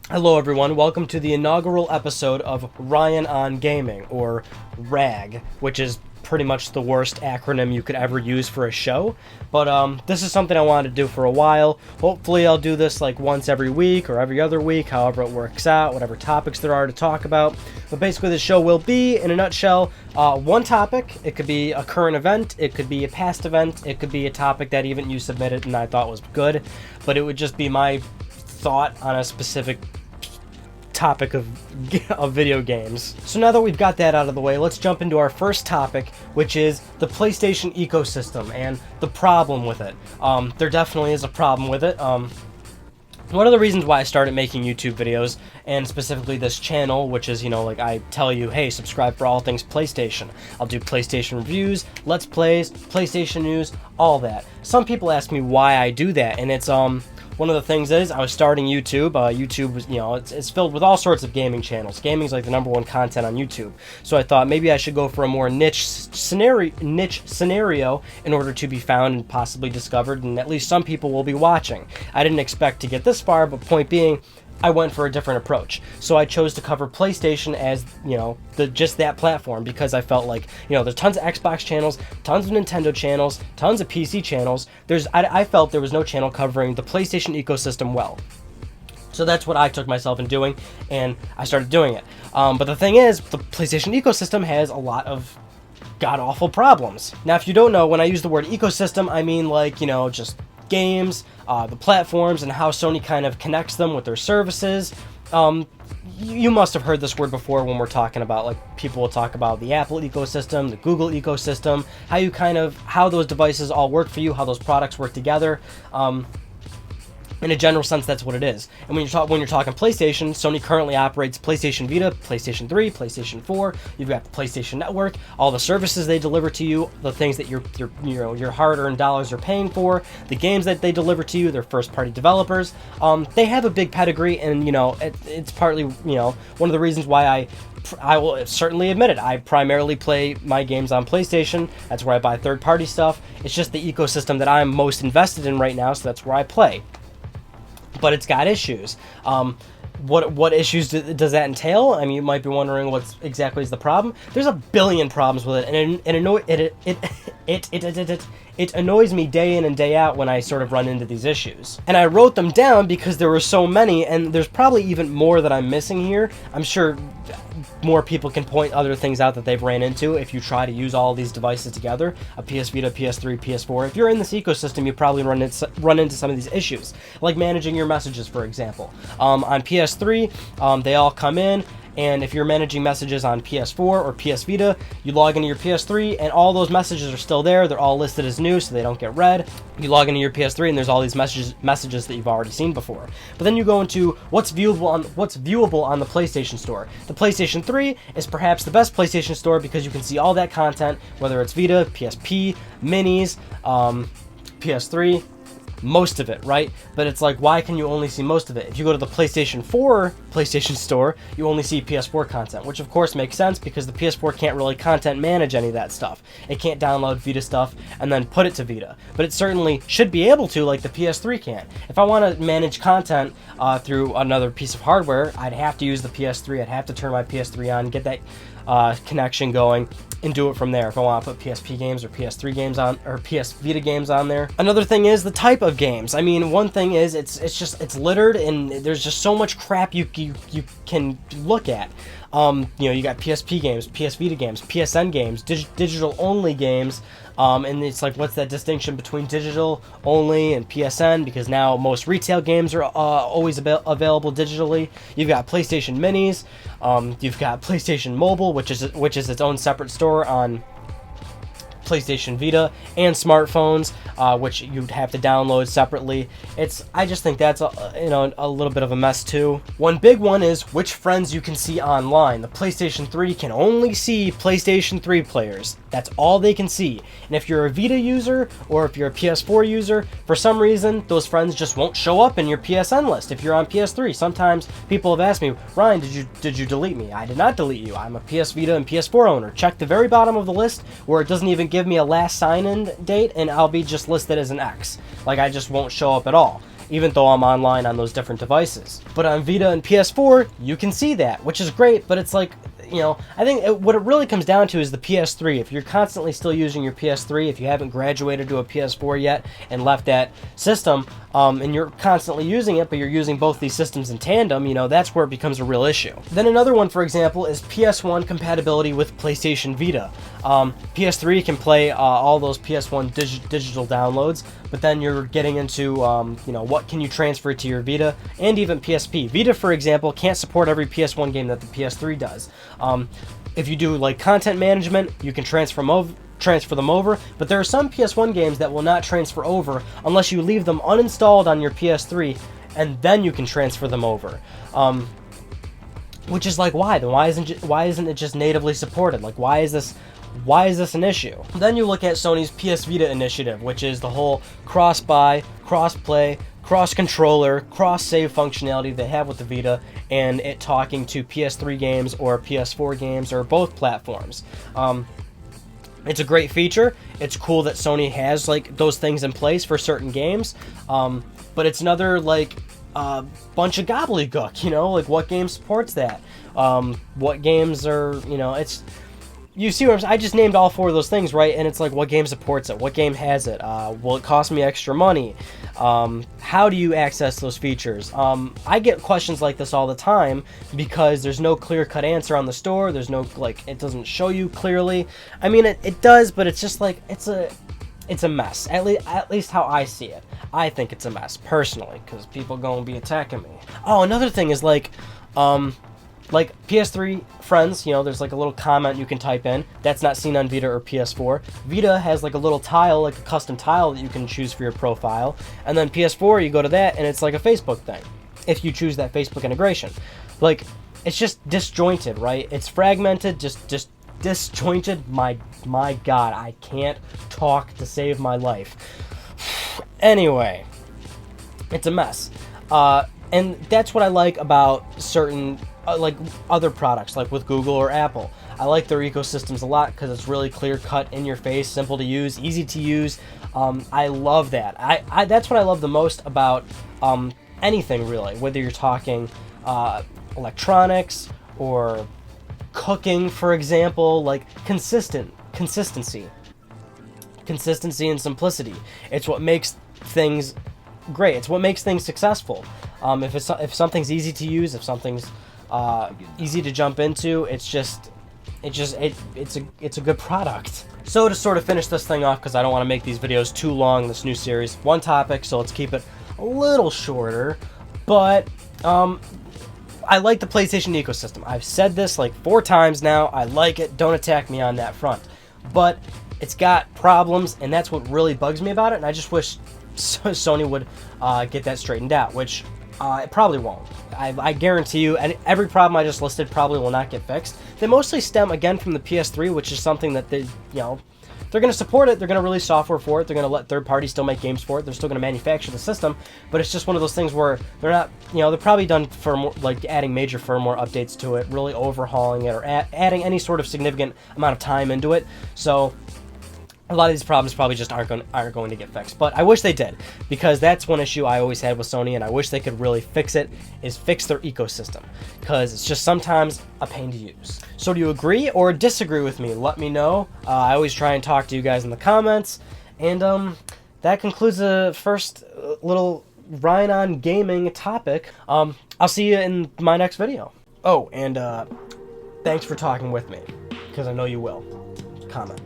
Hello everyone, welcome to the inaugural episode of Ryan on Gaming, or RAG, which is pretty much the worst acronym you could ever use for a show. But this is something I wanted to do for a while. Hopefully I'll do this like once every week or every other week, however it works out, whatever topics there are to talk about. But basically the show will be, in a nutshell, one topic. It could be a current event, it could be a past event, it could be a topic that even you submitted and I thought was good, but it would just be my thought on a specific topic of video games. So now that we've got that out of the way, let's jump into our first topic, which is the PlayStation ecosystem and the problem with it. There definitely is a problem with it. One of the reasons why I started making YouTube videos, and specifically this channel, which is, like I tell you, hey, subscribe for all things PlayStation. I'll do PlayStation reviews, Let's Plays, PlayStation news, all that. Some people ask me why I do that, and it's, one of the things is I was starting YouTube. YouTube was, it's filled with all sorts of gaming channels. Gaming's like the #1 content on YouTube. So I thought maybe I should go for a more niche scenario in order to be found and possibly discovered, and at least some people will be watching. I didn't expect to get this far, but point being, I went for a different approach. So I chose to cover PlayStation as, just that platform, because I felt like, there's tons of Xbox channels, tons of Nintendo channels, tons of PC channels. I felt there was no channel covering the PlayStation ecosystem well. So that's what I took myself in doing, and I started doing it. But the thing is, the PlayStation ecosystem has a lot of god-awful problems. Now, if you don't know, when I use the word ecosystem, I mean just games, the platforms, and how Sony kind of connects them with their services. You must have heard this word before when we're talking about, people will talk about the Apple ecosystem, the Google ecosystem, how those devices all work for you, how those products work together. In a general sense, that's what it is. And when you're talking PlayStation, Sony currently operates PlayStation Vita, PlayStation 3, PlayStation 4. You've got the PlayStation Network, all the services they deliver to you, the things that your hard-earned dollars are paying for, the games that they deliver to you, their first-party developers. They have a big pedigree, and it's partly one of the reasons why I will certainly admit it. I primarily play my games on PlayStation. That's where I buy third-party stuff. It's just the ecosystem that I'm most invested in right now, so that's where I play. But it's got issues. What issues does that entail? I mean, you might be wondering what exactly is the problem. There's a billion problems with it, and it annoys me day in and day out when I sort of run into these issues. And I wrote them down because there were so many, and there's probably even more that I'm missing here. I'm sure more people can point other things out that they've ran into if you try to use all these devices together, a PS Vita, PS3, PS4. If you're in this ecosystem, you probably run into some of these issues, like managing your messages, for example. On PS3, they all come in, and if you're managing messages on PS4 or PS Vita, you log into your PS3 and all those messages are still there. They're all listed as new, so they don't get read. You log into your PS3 and there's all these messages that you've already seen before. But then you go into what's viewable on the PlayStation Store. The PlayStation 3 is perhaps the best PlayStation Store because you can see all that content, whether it's Vita, PSP, Minis, PS3, most of it, right? But it's like, why can you only see most of it? If you go to the PlayStation 4 PlayStation Store, you only see PS4 content, which of course makes sense because the PS4 can't really content manage any of that stuff. It can't download Vita stuff and then put it to Vita, but it certainly should be able to, like the PS3 can. If I want to manage content through another piece of hardware, I'd have to use the PS3. I'd have to turn my PS3 on, get that connection going, and do it from there if I want to put PSP games or PS3 games on, or PS Vita games on there. Another thing is the type of games. I mean, one thing is it's littered, and there's just so much crap you can look at. You got PSP games, PS Vita games, PSN games, digital only games, and it's like, what's that distinction between digital only and PSN? Because now most retail games are always available digitally. You've got PlayStation Minis, you've got PlayStation Mobile, which is its own separate store on PlayStation Vita, and smartphones, which you'd have to download separately. I just think that's a little bit of a mess too. One big one is which friends you can see online. The PlayStation 3 can only see PlayStation 3 players. That's all they can see. And if you're a Vita user or if you're a PS4 user, for some reason those friends just won't show up in your PSN list. If you're on PS3, sometimes people have asked me, Ryan, did you delete me? I did not delete you. I'm a PS Vita and PS4 owner. Check the very bottom of the list where it doesn't even give me a last sign-in date, and I'll be just listed as an X. Like, I just won't show up at all. even though I'm online on those different devices. But on Vita and PS4, you can see that, which is great, but it's like, you know, I think what it really comes down to is the PS3. If you're constantly still using your PS3, if you haven't graduated to a PS4 yet and left that system, and you're constantly using it, but you're using both these systems in tandem, you know, that's where it becomes a real issue. Then another one, for example, is PS1 compatibility with PlayStation Vita. PS3 can play all those PS1 digital downloads, but then you're getting into, you know, what can you transfer to your Vita, and even PSP. Vita, for example, can't support every PS1 game that the PS3 does. If you do like content management, you can transfer them over, but there are some PS1 games that will not transfer over unless you leave them uninstalled on your PS3, and then you can transfer them over. Which is like, why? Then why isn't it just natively supported? Like, why is this an issue? Then you look at Sony's PS Vita initiative, which is the whole cross-buy, cross-play, cross-controller, cross-save functionality they have with the Vita, and it talking to PS3 games or PS4 games or both platforms. It's a great feature. It's cool that Sony has like those things in place for certain games, but it's another like bunch of gobbledygook, you know, like what game supports that? What games are, you know, it's, you see what I'm saying? I just named all 4 of those things, right? And it's like, what game supports it? What game has it? Will it cost me extra money? How do you access those features? I get questions like this all the time because there's no clear-cut answer on the store. There's no, like, it doesn't show you clearly. I mean, it does, but it's just like, it's a mess. At least how I see it. I think it's a mess, personally, because people gonna be attacking me. Oh, another thing is like PS3 friends, you know, there's like a little comment you can type in. That's not seen on Vita or PS4. Vita has like a little tile, like a custom tile that you can choose for your profile. And then PS4, you go to that and it's like a Facebook thing, if you choose that Facebook integration. Like, it's just disjointed, right? It's fragmented, just disjointed. My God, I can't talk to save my life. Anyway, it's a mess. And that's what I like about certain like other products, like with Google or Apple. I like their ecosystems a lot because it's really clear cut, in your face, simple to use, easy to use. I love that. That's what I love the most about anything, really, whether you're talking electronics or cooking, for example. Like consistency and simplicity. It's what makes things great. It's what makes things successful. If something's easy to use, if something's easy to jump into, it's a good product. So to sort of finish this thing off, because I don't want to make these videos too long, this new series, one topic, so let's keep it a little shorter. But I like the PlayStation ecosystem. I've said this like 4 times now. I like it. Don't attack me on that front. But it's got problems, and that's what really bugs me about it. And I just wish Sony would get that straightened out, which it probably won't. I guarantee you, and every problem I just listed probably will not get fixed. They mostly stem, again, from the PS3, which is something that they, you know, they're going to support it. They're going to release software for it. They're going to let third parties still make games for it. They're still going to manufacture the system, but it's just one of those things where they're not, you know, they're probably done for more, like adding major firmware updates to it, really overhauling it, or adding any sort of significant amount of time into it. So a lot of these problems probably just aren't going to get fixed. But I wish they did, because that's one issue I always had with Sony, and I wish they could really fix it, is fix their ecosystem, because it's just sometimes a pain to use. So do you agree or disagree with me? Let me know. I always try and talk to you guys in the comments. And that concludes the first little Ryan on gaming topic. I'll see you in my next video. Oh, and thanks for talking with me, because I know you will. Comment.